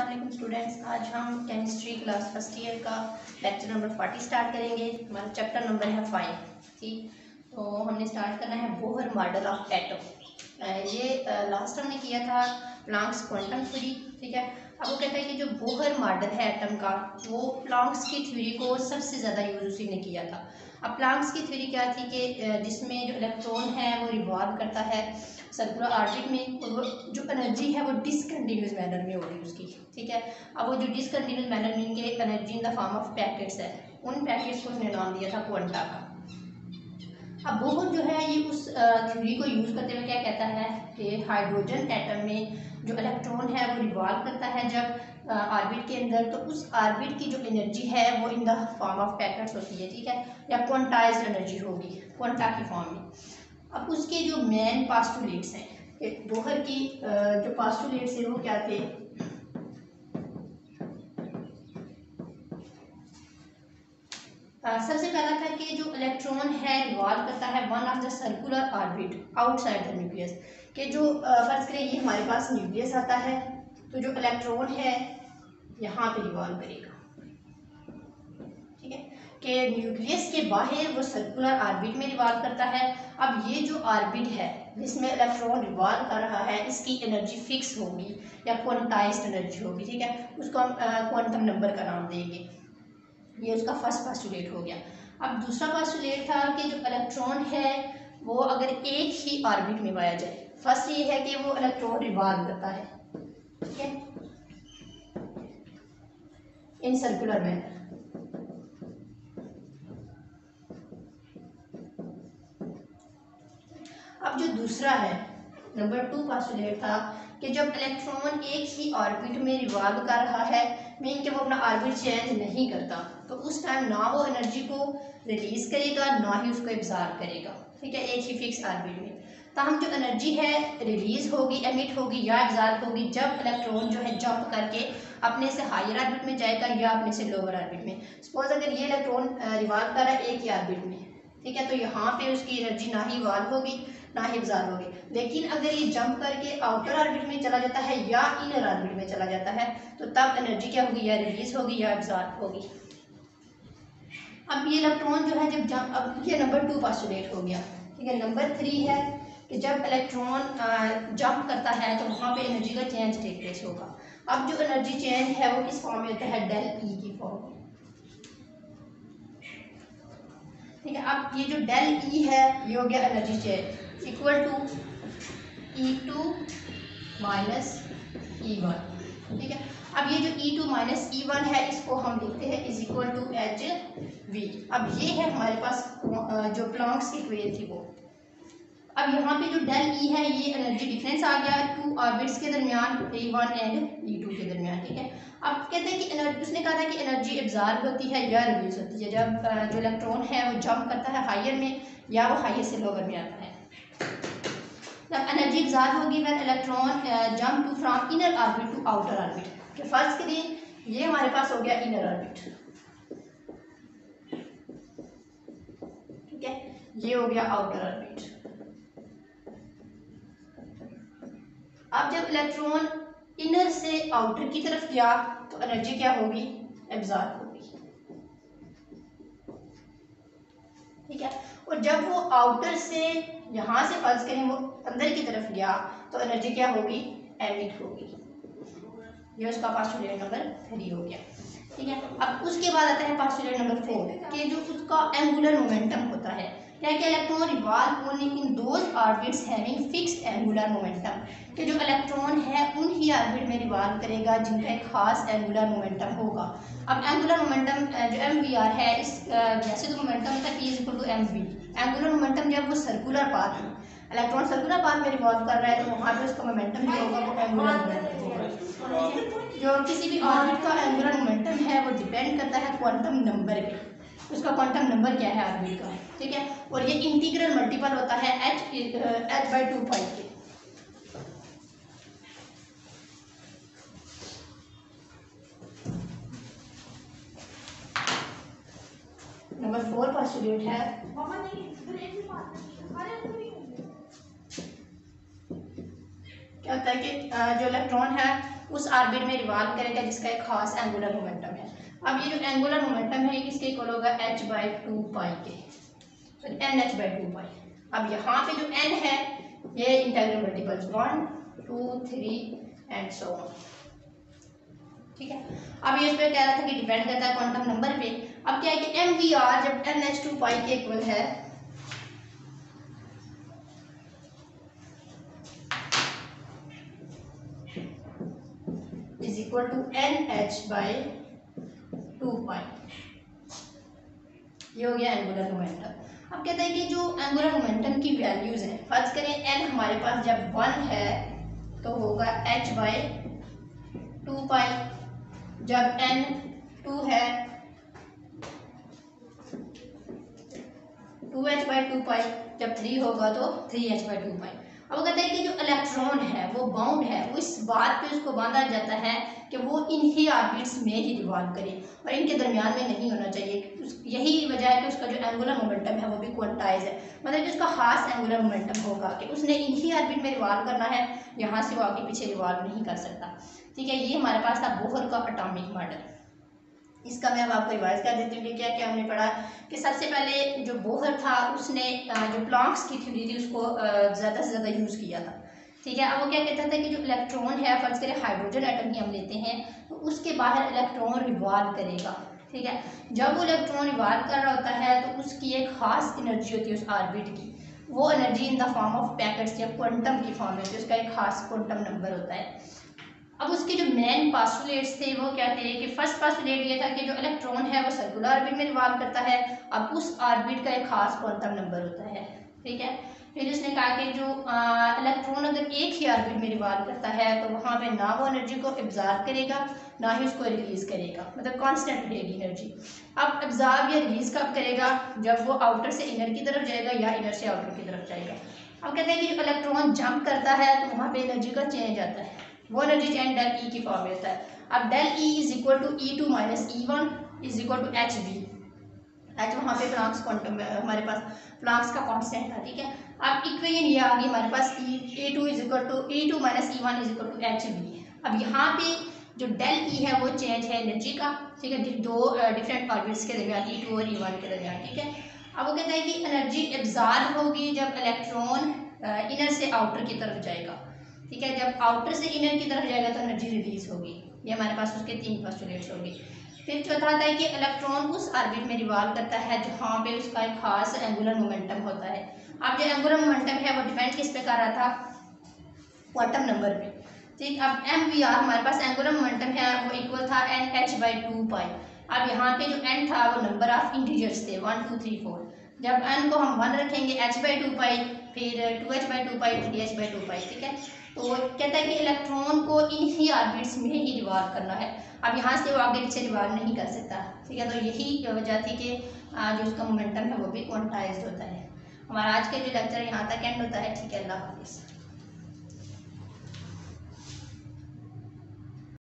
अस्सलाम वालेकुम स्टूडेंट्स। आज हम केमिस्ट्री क्लास फर्स्ट ईयर का लेक्चर नंबर 40 स्टार्ट करेंगे। हमारा चैप्टर नंबर है 5। ठीक, तो हमने स्टार्ट करना है बोहर मॉडल ऑफ एटम। ये लास्ट हमने किया था प्लांक्स क्वांटम थ्योरी। ठीक है, अब वो कहता है कि जो बोहर मॉडल है एटम का, वो प्लांक्स की थ्योरी को सबसे ज़्यादा यूज़ उसी ने किया था। अब प्लांक्स की थ्योरी क्या थी कि जिसमें जो इलेक्ट्रॉन है वो रिवॉल्व करता है सर्कुलर ऑर्बिट में, और वो जो एनर्जी है वो डिसकंटिन्यूस मैनर में होगी उसकी। ठीक है, अब वो जो डिसकंटिन्यूस मैनर में के energy in the form of packets है, उन पैकेट्स को उसने नाम दिया था क्वांटा का। अब बोहर जो है ये उस थ्योरी को यूज़ करते हुए क्या कहता है कि हाइड्रोजन एटम में जो इलेक्ट्रॉन है वो रिवॉल्व करता है जब ऑर्बिट के अंदर, तो उस ऑर्बिट की जो एनर्जी है वो in the form of packets होती है। ठीक है, या क्वांटाइज्ड एनर्जी होगी क्वांटा की फॉर्म में। अब उसके जो मेन पास्टुलेट्स हैं कि बोहर की जो पास्टुलेट्स हैं वो क्या थे। सबसे पहला था कि जो इलेक्ट्रॉन है रिवॉल्व करता है one of the circular orbit outside the nucleus, कि जो फर्ज करें ये हमारे पास न्यूक्लियस आता है, तो जो इलेक्ट्रॉन है यहाँ पे रिवॉल्व करेगा। ठीक है, कि न्यूक्लियस के बाहर वो सर्कुलर ऑर्बिट में रिवॉल्व करता है। अब ये जो ऑर्बिट है जिसमें इलेक्ट्रॉन रिवॉल्व कर रहा है, इसकी एनर्जी फिक्स होगी या क्वांटाइज्ड एनर्जी होगी। ठीक है, उसको हम क्वांटम नंबर का नाम देंगे। ये उसका फर्स्ट पास्टुलेट हो गया। अब दूसरा पास्टुलेट था कि जो इलेक्ट्रॉन है वो अगर एक ही ऑर्बिट में पाया जाए। फर्स्ट ये है कि वो इलेक्ट्रॉन रिवॉल्व करता है, ठीक है, इन सर्कुलर मैनर। अब जो दूसरा है नंबर 2 पास्टुलेट था कि जब इलेक्ट्रॉन एक ही ऑर्बिट में रिवॉल्व कर रहा है, मीन कि वो अपना ऑर्बिट चेंज नहीं करता, तो उस टाइम ना वो एनर्जी को रिलीज करेगा ना ही उसको एब्जॉर्ब करेगा। ठीक है, एक ही फिक्स ऑर्बिट में। ताहम जो एनर्जी है रिलीज होगी, एमिट होगी या एब्जॉर्ब होगी जब इलेक्ट्रॉन जो है जंप करके अपने से हायर ऑर्बिट में जाएगा या अपने से लोअर ऑर्बिट में। सपोज अगर ये इलेक्ट्रॉन रिवॉल्व कर रहा है एक ही ऑर्बिट में, ठीक है, तो यहाँ पे उसकी एनर्जी ना ही इवॉल्व होगी ना ही एब्जॉर्ब होगी। लेकिन अगर ये जंप करके आउटर ऑर्बिट में चला जाता है या इनर ऑर्बिट में चला जाता है, तो तब एनर्जी क्या होगी, या रिलीज होगी या एब्जॉर्ब होगी। अब ये इलेक्ट्रॉन जो है जब जंप, अब ये नंबर 2 पास्टुलेट हो गया। ठीक है, नंबर 3 है कि जब इलेक्ट्रॉन जंप करता है तो वहाँ पे एनर्जी का चेंज टेक प्लेस होगा। अब जो एनर्जी चेंज है वो किस फॉर्म में होता है, डेल ई की फॉर्म में। ठीक है, अब ये जो डेल ई है ये हो गया energy change equal to E2 minus E1। ठीक है, अब ये जो E2 माइनस E1 है इसको हम लिखते हैं इज इक्वल टू HV। अब ये है हमारे पास जो प्लांक्स की इक्वेशन थी वो। अब यहाँ पे जो डेल ई है ये एनर्जी डिफरेंस आ गया टू ऑर्बिट्स के दरमियान, E1 एंड E2 के दरमियान। ठीक है, अब कहते हैं कि एनर्जी, उसने कहा था कि एनर्जी एब्जॉर्ब होती है या रिलीज होती है जब जो इलेक्ट्रॉन है वो जंप करता है हायर में या वो हायर से लोअर में आता है। जब एनर्जी एब्जॉर्ब होगी when electron jump to from inner orbit to outer orbit. तो फर्स्ट करिए ये हमारे पास हो गया इनर ऑर्बिट। ठीक है, ये हो गया आउटर ऑर्बिट। अब जब इलेक्ट्रॉन इनर से आउटर की तरफ गया तो एनर्जी क्या होगी, एब्जॉर्ब होगी। ठीक है, और जब वो आउटर से यहाँ से फर्ज करें वो अंदर की तरफ गया तो एनर्जी क्या होगी, एमिट होगी। ये उसका पास्टुलेट नंबर 3 हो गया। ठीक है, अब उसके बाद आता है पास्टुलेट नंबर 4 कि जो उसका एंगुलर मोमेंटम होता है, क्या कि electron revolve only in those orbits having fixed angular momentum, कि जो इलेक्ट्रॉन है उन ही ऑर्बिट में रिवॉल्व करेगा जिनका एक खास एंगुलर मोमेंटम होगा। अब एंगुलर मोमेंटम जो MVR है, इस वैसे तो मोमेंटम होता है P is equal to mv। Angular momentum जब वो सर्कुलर पाथ में, इलेक्ट्रॉन सर्कुलर पाथ में रिवॉल्व कर रहा है, तो वहाँ पे उसका मोमेंटम जो होगा वो एंगुलर मोमेंटम होगा। जो किसी भी ऑर्बिट का एंगुलर मोमेंटम है वो डिपेंड करता है क्वांटम नंबर पे, उसका क्वांटम नंबर क्या है ऑर्बिट का। ठीक है, और ये इंटीग्रल मल्टीपल होता है h/2 पाई के। नंबर 4 पास्टुलेट है क्या होता है कि जो इलेक्ट्रॉन है उस ऑर्बिट में रिवॉल्व करेगा जिसका एक खास एंगुलर मोमेंटम है। अब ये जो एंगुलर मोमेंटम है किसके इक्वल होगा, h/2 के, nh/2। अब यहाँ पे जो n है ये integral multiples 1 2 3 and so on, ठीक है। अब ये इस पे कह रहा था कि डिपेंड करता है क्वांटम नंबर पे। अब क्या है कि mvr जब nh/2 के इक्वल है इज इक्वल टू nh/2, ये हो गया एंगुलर मोमेंटम। अब कहते हैं कि जो एंगुलर मोमेंटम की वैल्यूज हैं, फर्ज करें n हमारे पास जब 1 है तो होगा h/2, जब n 2 है 2h/2, जब 3 होगा तो 3h/2। अब कहते हैं कि जो इलेक्ट्रॉन है वो बाउंड है, वो इस बात पे उसको बांधा जाता है कि वो इन्हीं ऑर्बिट्स में ही रिवॉल्व करे और इनके दरमियान में नहीं होना चाहिए। यही वजह है कि उसका जो एंगुलर मोमेंटम है वो भी क्वांटाइज है, मतलब कि उसका खास एंगुलर मोमेंटम होगा कि उसने इन्हीं ऑर्बिट में रिवॉल्व करना है, यहाँ से वो आगे पीछे रिवॉल्व नहीं कर सकता, ठीक है। ये हमारे पास था बोहर का एटॉमिक मॉडल। इसका मैं अब आपको रिवाइज कर देती हूँ कि क्या क्या हमने पढ़ा। कि सबसे पहले जो बोहर था उसने जो प्लैंक्स की थ्योरी थी उसको ज़्यादा से ज़्यादा यूज़ किया था, ठीक है। अब वो क्या कहता था कि जो इलेक्ट्रॉन है, फर्ज करें हाइड्रोजन एटम की हम लेते हैं तो उसके बाहर इलेक्ट्रॉन रिवॉल्व करेगा, ठीक है। जब वो इलेक्ट्रॉन रिवॉल्व कर रहा होता है तो उसकी एक खास एनर्जी होती है उस ऑर्बिट की, वो energy in the form of packets या क्वांटम की फॉर्म में, उसका एक खास क्वांटम नंबर होता है। अब उसके जो मेन पास्टुलेट्स थे वो क्या थे कि फर्स्ट पास्टुलेट ये था कि जो इलेक्ट्रॉन है वो सर्कुलर ऑर्बिट में रिवॉल्व करता है, अब उस ऑर्बिट का एक खास क्वांटम नंबर होता है, ठीक है। फिर उसने कहा कि जो इलेक्ट्रॉन अगर एक ही ऑर्बिट में रिवॉल्व करता है तो वहाँ पे ना वो एनर्जी को एब्जॉर्ब करेगा ना ही उसको रिलीज करेगा, मतलब कांस्टेंट रहेगी एनर्जी। अब एब्जॉर्ब या रिलीज कब करेगा, जब वो आउटर से इनर की तरफ जाएगा या इनर से आउटर की तरफ जाएगा। अब कहते हैं कि जो इलेक्ट्रॉन जंप करता है तो वहाँ पे एनर्जी का चेंज आता है, वो एनर्जी चेंज डेल ई की फॉर्म में होता है। अब del E is equal to E2 minus E1 is equal to HV, H वहाँ पे प्लैंक्स क्वांटम हमारे पास प्लैंक्स का कांस्टेंट था, ठीक है। अब इक्वेशन ये आ गई हमारे पास E2 is equal to E2 minus E1 is equal to HV। अब यहाँ पे जो डेल ई है वो चेंज है एनर्जी का, ठीक है, दो डिफरेंट ऑर्बिट्स के दरमियान E2 और E1 के दरमियान, ठीक है। अब वो कहता है कि एनर्जी एब्जॉर्ब होगी जब इलेक्ट्रॉन इनर से आउटर की तरफ जाएगा, ठीक है। जब आउटर से इनर की तरफ जाएगा तो एनर्जी रिलीज होगी। ये हमारे पास उसके 3 पोस्टुलेट्स होंगे। फिर चौथा आता है कि इलेक्ट्रॉन उस ऑर्बिट में रिवॉल्व करता है जहाँ पे उसका एक खास एंगुलर मोमेंटम होता है। अब जो एंगुलर मोमेंटम है वो डिपेंड किस पे कर रहा था, क्वांटम नंबर पे, ठीक। अब mvr हमारे पास एंगुलर मोमेंटम है वो इक्वल था nh/2। अब यहाँ पे जो n था वो नंबर ऑफ इंटीजर्स थे 1 2 3 4। जब n को हम 1 रखेंगे h/2, फिर 2h/2, 3h/2, ठीक है। तो कहता है कि इलेक्ट्रॉन को इन्हीं ऑर्बिट्स में ही रिवॉल्व करना है, अब यहाँ से वो आगे पीछे रिवॉल्व नहीं कर सकता, ठीक है। तो यही वजह थी कि जो उसका मोमेंटम है वो भी क्वांटाइज्ड होता है। हमारा आज का जो लेक्चर यहाँ तक एंड होता है, ठीक है। अल्लाह हाफिज़।